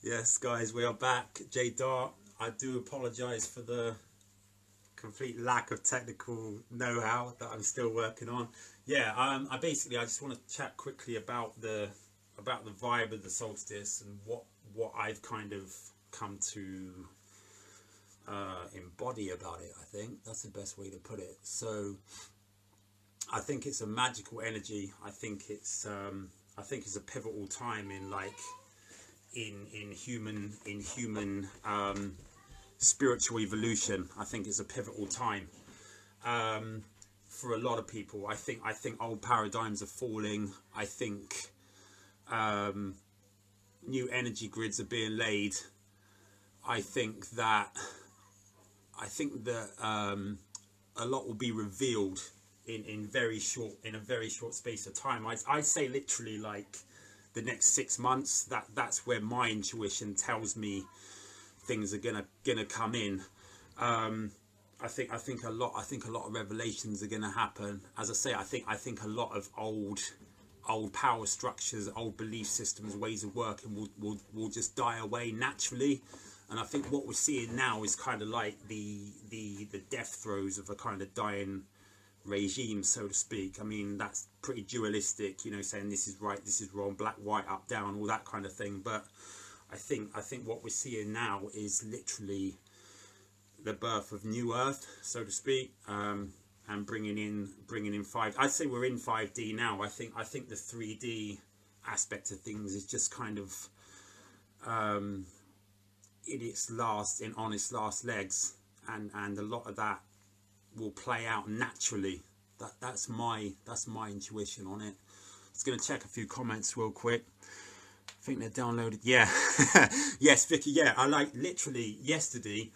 Yes, guys, we are back. JDart. I do apologise for the complete lack of technical know-how that I'm still working on. Yeah, I just want to chat quickly about the vibe of the solstice and what I've kind of come to embody about it. I think that's the best way to put it. So I think it's a magical energy. I think it's a pivotal time in in human spiritual evolution. I think it's a pivotal time for a lot of people. I think old paradigms are falling. I think new energy grids are being laid. I think that a lot will be revealed in a very short space of time. I say literally like the next 6 months. That's where my intuition tells me things are gonna come in. I think a lot of revelations are gonna happen. As I say, I think a lot of old power structures, old belief systems, ways of working will just die away naturally. And I think what we're seeing now is kind of like the death throes of a kind of dying regime, so to speak. I mean, that's pretty dualistic, you know, saying this is right, this is wrong, black, white, up, down, all that kind of thing. But I think what we're seeing now is literally the birth of new Earth, so to speak, and bringing in 5. I'd say we're in 5D now. I think the 3D aspect of things is just kind of on its last legs, and a lot of that will play out naturally. That's my intuition on it. Just gonna check a few comments real quick. I think they're downloaded. Yeah. Yes, Vicky. Yeah, I literally yesterday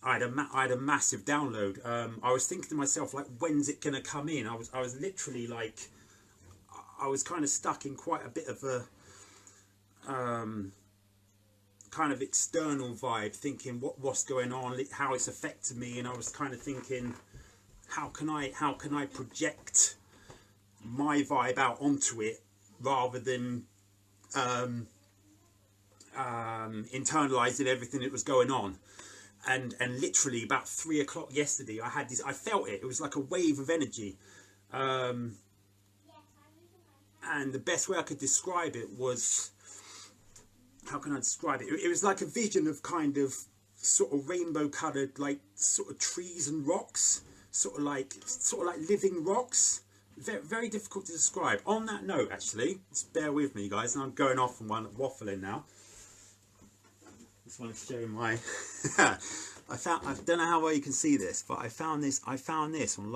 I had a massive download. I was thinking to myself, like, when's it gonna come in? I was literally like, I was kind of stuck in quite a bit of a kind of external vibe, thinking what's going on, how it's affected me, and I was kind of thinking, how can I project my vibe out onto it rather than internalizing everything that was going on. And literally about 3 o'clock yesterday, I felt it. It was like a wave of energy, and the best way I could describe it was, how can I describe it? It was like a vision of kind of sort of rainbow coloured, like sort of trees and rocks, sort of like living rocks. Very, very difficult to describe. On that note, actually, just bear with me, guys. And I'm going off and waffling now. Just want to show my. I don't know how well you can see this, but I found this on.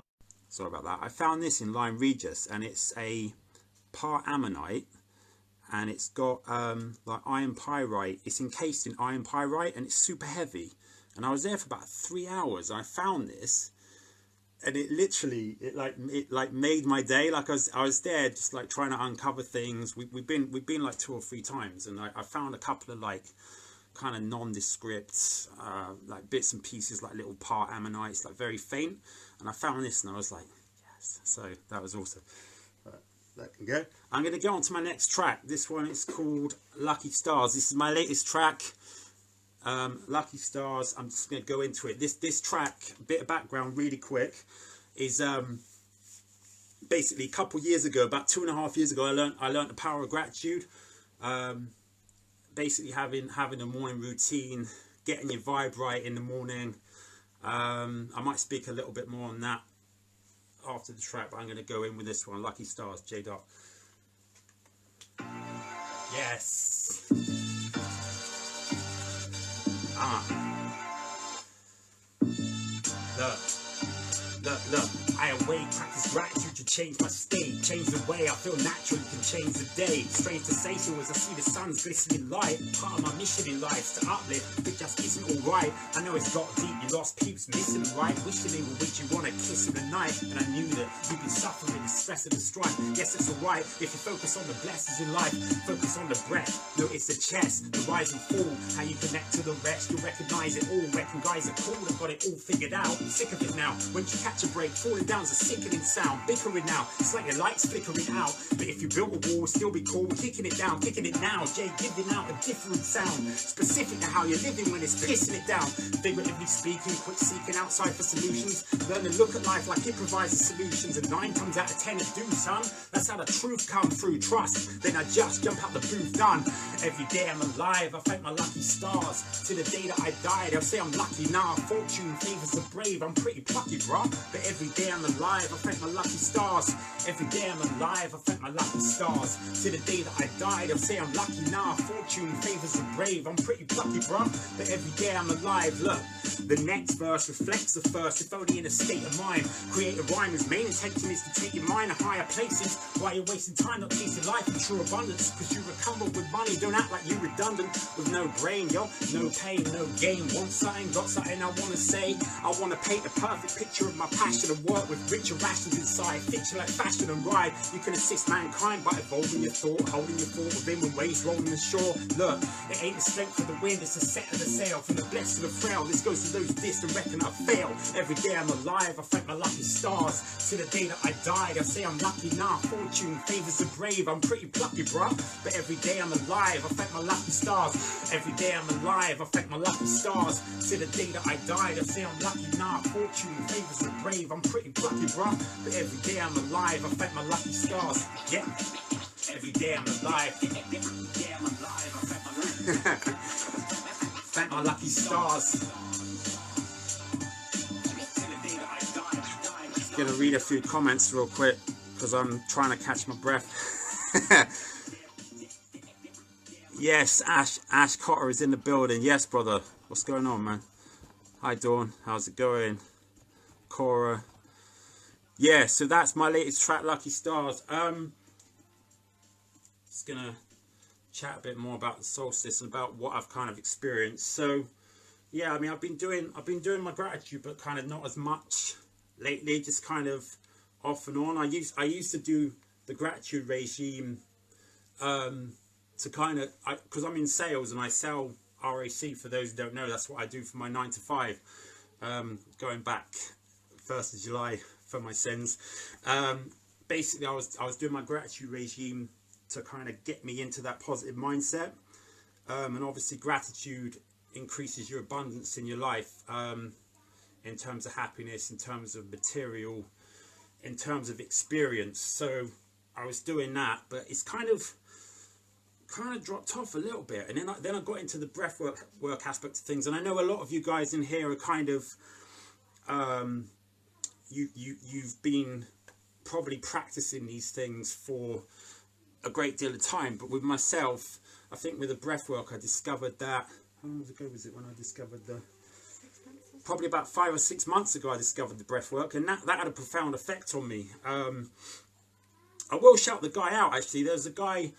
Sorry about that. I found this in Lyme Regis, and it's a part ammonite. And it's got like iron pyrite. It's encased in iron pyrite, and it's super heavy. And I was there for about 3 hours. I found this, and it literally made my day. Like I was there just like trying to uncover things. We've been like 2 or 3 times, and I found a couple of like kind of nondescript like bits and pieces, like little part ammonites, like very faint. And I found this, and I was like, yes. So that was awesome. That can go. I'm going to go on to my next track. This one is called Lucky Stars. This is my latest track, Lucky Stars. I'm just going to go into it. This track, bit of background really quick, is basically a couple years ago, about 2.5 years ago, I learned the power of gratitude. Basically having a morning routine, getting your vibe right in the morning. I might speak a little bit more on that after the track, but I'm going to go in with this one, Lucky Stars, JDart. Yes. Look, I awake, practice gratitude to change my state, change the way I feel naturally, can change the day. Strange sensation as I see the sun's glistening light. Part of my mission in life's to uplift, but just isn't alright. I know it's got deep, you lost peeps missing them, right? Wishing they were with you, wanna kiss them at night. And I knew that you've been suffering the stress of the strife. Yes, it's alright if you focus on the blessings in life, focus on the breath, notice the chest, the rise and fall, how you connect to the rest. You'll recognize it all, reckon guys are cool and got it all figured out. I'm sick of it now, when you catch a break, falling down's a sickening sound. Bickering now, it's like your light's flickering out. But if you built a wall, still be cool. Kicking it down, kicking it now. Jay giving out a different sound, specific to how you're living when it's pissing it down. Figuratively speaking, quit seeking outside for solutions. Learn to look at life like it provides the solutions. And 9 times out of 10 it do, son. That's how the truth come through. Trust, then I just jump out the booth, done. Every day I'm alive, I thank my lucky stars. To the day that I die, they'll say I'm lucky. Nah, fortune favors the brave. I'm pretty plucky, bruh. But every day I'm alive, I thank my lucky stars. Every day I'm alive, I thank my lucky stars. To the day that I die, they'll say I'm lucky. Nah, fortune favors the brave. I'm pretty plucky, bruh. But every day I'm alive. Look, the next verse reflects the first, if only in a state of mind. Create a rhyme whose main intention is to take your mind to higher places. While you're wasting time not chasing life in true abundance. Cause you recover with money, don't act like you redundant. With no brain, yo, no pain, no gain. Want something, got something I wanna say. I wanna paint the perfect picture of my passion and work with richer rations inside. Fiction like fashion and ride. You can assist mankind by evolving your thought, holding your thought within when waves rolling the shore. Look, it ain't the strength of the wind, it's the set of the sail. From the blessed to the frail, this goes to those dissed and reckon I fail. Every day I'm alive, I thank my lucky stars. To the day that I die, they'll say I'm lucky. Nah, fortune favors the brave. I'm pretty plucky, bruh. But every day I'm alive, I thank my lucky stars. Every day I'm alive, I thank my lucky stars. To the day that I die, they'll say I'm lucky. Nah, fortune favors the brave. I'm pretty plucky, bruh. But every day I'm alive, I thank my lucky stars. Yeah. Every day I'm alive. Every day I'm alive, I thank my lucky thank my lucky stars. Gonna read a few comments real quick because I'm trying to catch my breath. Yes, Ash Cotter is in the building. Yes, brother. What's going on, man? Hi, Dawn. How's it going? Cora. Yeah, so that's my latest track, Lucky Stars. Just gonna chat a bit more about the solstice and about what I've kind of experienced. So, yeah, I mean, I've been doing my gratitude, but kind of not as much lately. Just kind of off and on. I used to do the gratitude regime. To kind of, because I'm in sales and I sell RAC. For those who don't know, that's what I do for my 9 to 5. Going back 1st of July for my sins. Basically, I was doing my gratitude regime to kind of get me into that positive mindset. And obviously, gratitude increases your abundance in your life, in terms of happiness, in terms of material, in terms of experience. So I was doing that, but it's kind of dropped off a little bit. And then I got into the breath work aspect of things. And I know a lot of you guys in here are kind of you've been probably practicing these things for a great deal of time. But with myself, I think with the breath work, I discovered that, how long ago was it when I discovered the, probably about 5 or 6 months ago I discovered the breath work, and that had a profound effect on me. I will shout the guy out, actually. There's a guy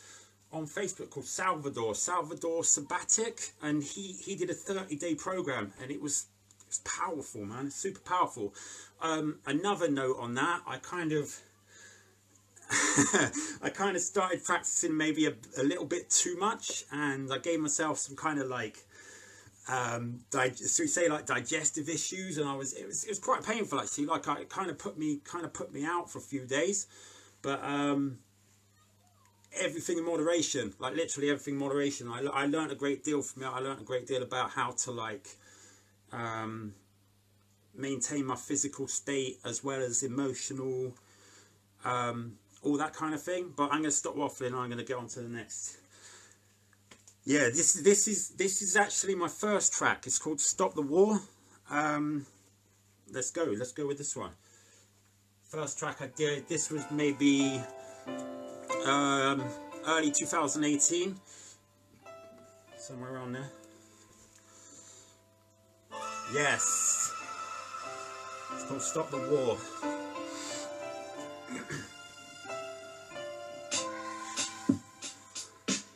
on Facebook called Salvador Sabbatic, and he did a 30-day program, and it was powerful, man. It's super powerful. Another note on that, I kind of started practicing maybe a little bit too much, and I gave myself some kind of like digestive issues, and it was quite painful, actually. Like, it kind of put me out for a few days. But everything in moderation, like literally everything in moderation. I learned a great deal from it. I learned a great deal about how to like maintain my physical state as well as emotional, all that kind of thing. But I'm going to stop waffling and I'm going to get on to the next. Yeah, this is actually my first track. It's called Stop the War. Let's go with this one. First track I did, this was maybe early 2018, somewhere around there. Yes, it's called Stop the War.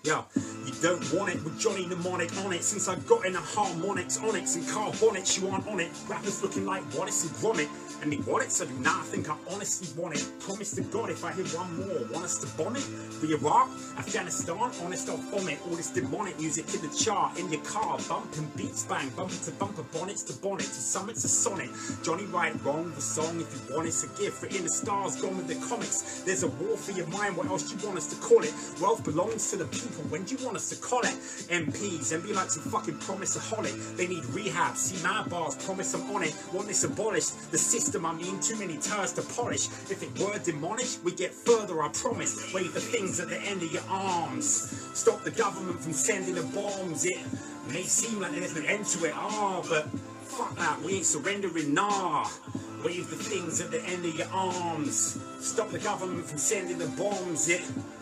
Yeah, you don't want it with Johnny Mnemonic on it. Since I got in the harmonics, onyx and carbonics, you aren't on it. Rappers looking like Wallace and Gromit. and the wallets. I do not think I honestly want it. Promise to God if I hit one more, want us to bomb it? For Iraq, Afghanistan, honest I'll vomit. All this demonic music in the chart, in your car, bumping beats bang, bumper to bumper, bonnets to bonnet, to summit to sonnet. Johnny right, wrong, the song if you want it's a gift. For in the stars, gone with the comics. There's a war for your mind, what else do you want us to call it? Wealth belongs to the people, when do you want us to call it? MPs, and be like some fucking promise-aholic. They need rehab, see my bars, promise I'm on it. Want this abolished, the system I mean, too many turds to polish. If it were demolished, we get further, I promise. Wave the things at the end of your arms. Stop the government from sending the bombs. It may seem like there's no end to it, but fuck that, we ain't surrendering, nah. Wave the things at the end of your arms. Stop the government from sending the bombs. It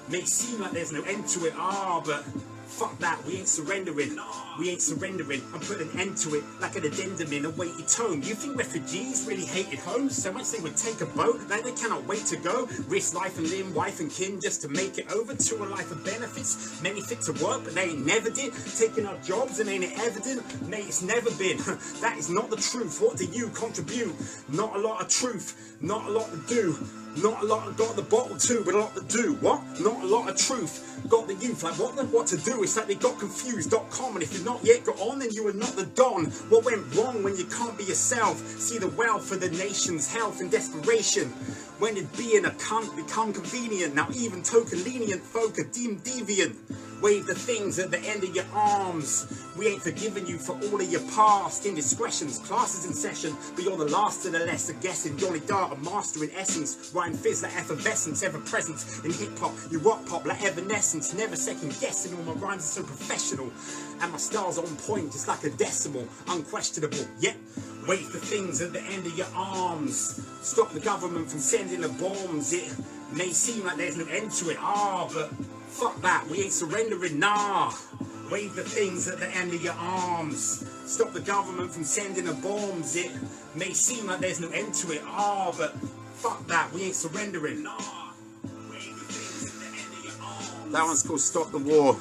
may seem like there's no end to it, but fuck that, we ain't surrendering. We ain't surrendering. I'm putting an end to it like an addendum in a weighty tone. You think refugees really hated home so much they would take a boat? Now they cannot wait to go. Risk life and limb, wife and kin just to make it over to a life of benefits. Many fit to work but they ain't never did. Taking our jobs and ain't it evident? Mate, it's never been. That is not the truth. What do you contribute? Not a lot of truth. Not a lot to do. Not a lot, got the bottle too, but a lot to do. What? Not a lot of truth. Got the youth, like what to do? It's like they got confused.com, and if you're not yet got on, then you are not the don. What went wrong when you can't be yourself? See the wealth of the nation's health and desperation. When did being a cunt become convenient? Now even token lenient folk are deemed deviant. Wave the things at the end of your arms. We ain't forgiving you for all of your past indiscretions. Classes in session, but you're the last of the lesser guessing. JDart, a master in essence. Rhyme fizz like effervescence, ever present in hip-hop. You rock pop like evanescence, never second guessing. All my rhymes are so professional, and my style's on point just like a decimal. Unquestionable, yep. Wave the things at the end of your arms. Stop the government from sending the bombs. It may seem like there's no end to it, but fuck that, we ain't surrendering, nah. Wave the things at the end of your arms. Stop the government from sending the bombs. It may seem like there's no end to it, but fuck that, we ain't surrendering, nah. Wave the things at the end of your arms. That one's called Stop the War.